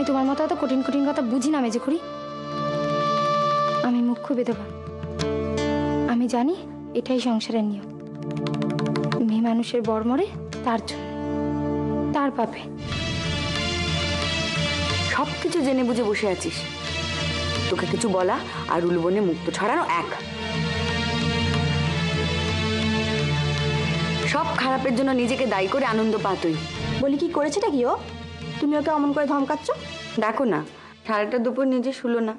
আমি তোমার মতো এত কঠিন কঠিন কথা বুঝি না মেজে করি। আমি মুখ্য বিধবা, আমি জানি এটাই সংসারের নিয়ম। মেয়ে মানুষের বর মরে তার জন্য, তার পাপে। সবকিছু জেনে বুঝে বসে আছিস, তোকে কিছু বলা আর উলবনে মুক্ত ছড়ানো এক। সব খারাপের জন্য নিজেকে দায়ী করে আনন্দ পা তুই। বলি কি করেছেটা কি ও? তুমি ওকে অমন করে ধমকাচ্ছ? দেখো না, সারাটা দুপুর নিজে শুলো না,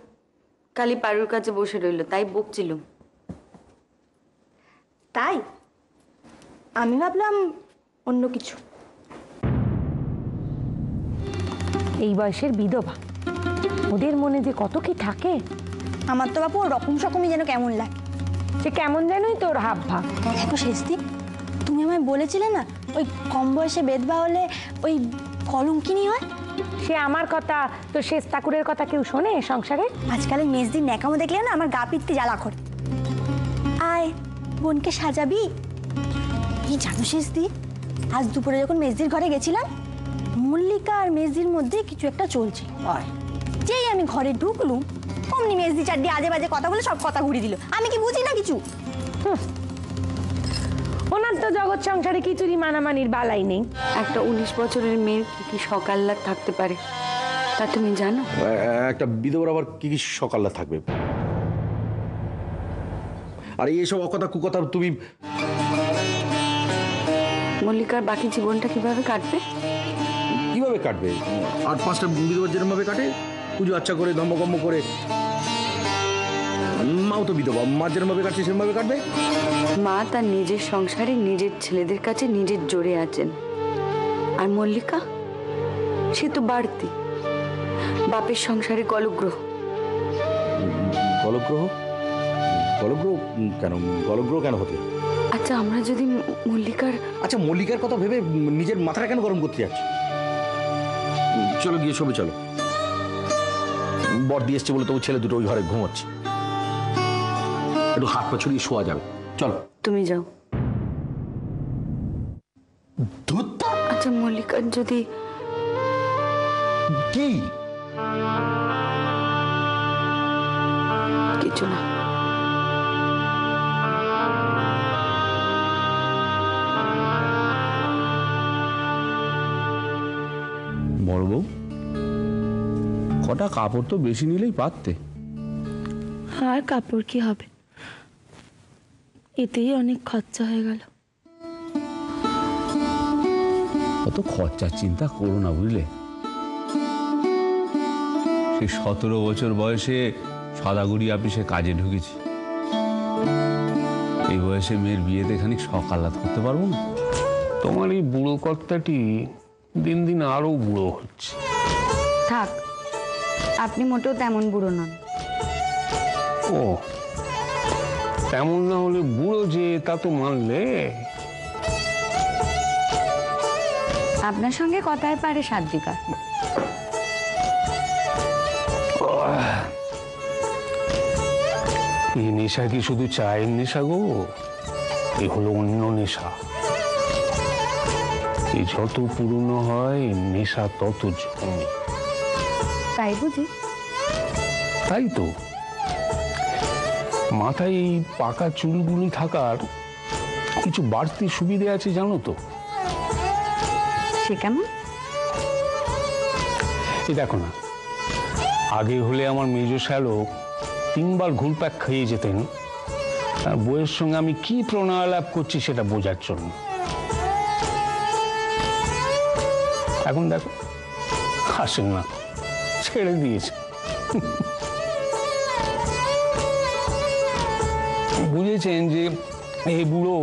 খালি পারুর কাছে বসে রইলো, তাই বকছিল। তাই আমি ভাবলাম অন্য কিছু। এই বয়সের বিধবা, ওদের মনে যে কত কি থাকে। আমার তো বাপু রকম সকমই যেন কেমন লাগে। সে কেমন যেনই তোর হাব ভাব। দেখো শেষদি, তুমি আমায় বলেছিলে না ওই কম বয়সে বেদবা হলে ওই কলঙ্কিনী হয়। সে আমার কথা তো শেষ ঠাকুরের কথা কেউ শোনে সংসারে? আজকালের মেজদির ন্যাকামো দেখলে না আমার গা পিত্তি জ্বালা করে। আয় বোনকে সাজাবি। এই জানো শেষদি, আজ দুপুরে যখন মেজদির ঘরে গেছিলাম, মল্লিকা আর মেজদির মধ্যে কিছু একটা চলছে। যেই আমি ঘরে ঢুকলুম অমনি মেজদি চারটি আজে বাজে কথা বলে সব কথা ঘুরিয়ে দিল। আমি কি বুঝি না কিছু? ওনার তো জগৎ সংসারে কিছুরই মানামানির বালাই নেই। একটা 19 বছরের মেয়ের কি কি সকাল্লা থাকতে পারে তা তুমি জানো? একটা বিধবার আবার কি কি সকাল্লা থাকবে? আর এইসব অকথা কুকথা তুমি। মল্লিকার বাকি জীবনটা কিভাবে কাটবে? কিভাবে কাটবে? 8-5টা বিধবার যেরকমভাবে কাটে, পুজো আচ্ছা করে ধম্মকম্ম করে। মাও তো বিধবা, মা যেরকমভাবে কাটছে সেরকমভাবে কাটবে। মা তার নিজের সংসারে নিজের ছেলেদের কাছে নিজের জোরে আছেন, আর মল্লিকা সে তো বাড়তি বাপের সংসারে গলগ্রহ। গলগ্রহ? গলগ্রহ কেন? গলগ্রহ কেন হতে? আচ্ছা, আমরা যদি মল্লিকার মল্লিকার কথা ভেবে নিজের মাথাটা কেন গরম করতে যাচ্ছি? চলো গিয়ে শোবে, চলো। বর দিয়ে এসছে বলে তবু ছেলে দুটো ওই ঘরে ঘুমোচ্ছে, একটু হাত পা ছড়িয়ে শোয়া যাবে। চলো তুমি যাও। আচ্ছা, মল্লিকার যদি কি কিছু না। বড় বউ, কটা কাপড় তো বেশি নিলেই পারতে। আর কাপড় কি হবে, এতেই অনেক খরচা হয়ে গেল। অত খরচার চিন্তা করো না, বুঝলে? সে 17 বছর বয়সে সাদাগুড়ি অফিসে কাজে ঢুকেছি। এই বয়সে মেয়ের বিয়েতে খানিক সকালাত করতে পারবো না? তোমার এই বুড়ো কর্তাটি দিন দিন আরো বুড়ো হচ্ছে। থাক, আপনি মোটেও তেমন বুড়ো নন। ও, তেমন না হলে বুড়ো যে তা তো মানলে। আপনার সঙ্গে কথায় পারে সাদ্রিকা। এই নেশা কি শুধু চায়ের নেশা গো? এ হলো অন্য নেশা। এই যত পুরনো হয় নেশা তত জমে। তাই বুঝি? তাই তো। মাথায় এই পাকা চুলগুলি থাকার কিছু বাড়তি সুবিধে আছে জানো তো? সে কেমন? এই দেখো না, আগে হলে আমার মেজ শ্যালক 3 বার ঘুরপাক খেয়ে যেতেন আর বইয়ের সঙ্গে আমি কি প্রণয় লাভ করছি সেটা বোঝার জন্য। এখন দেখো, হাসেন না, ছেড়ে দিয়েছে। বুঝেছেন যে এই বুড়ো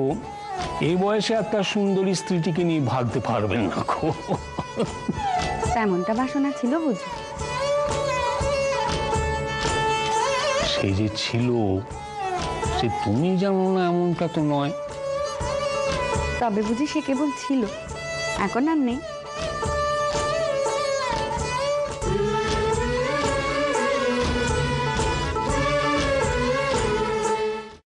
এই বয়সে আর তার সুন্দরী স্ত্রীটিকে নিয়ে ভাবতে পারবেন না। তেমনটা বাসনা ছিল বুঝি? সে যে ছিল, সে তুমি জানো না এমনটা তো নয়। তবে বুঝি সে কেবল ছিল, এখন আর নেই?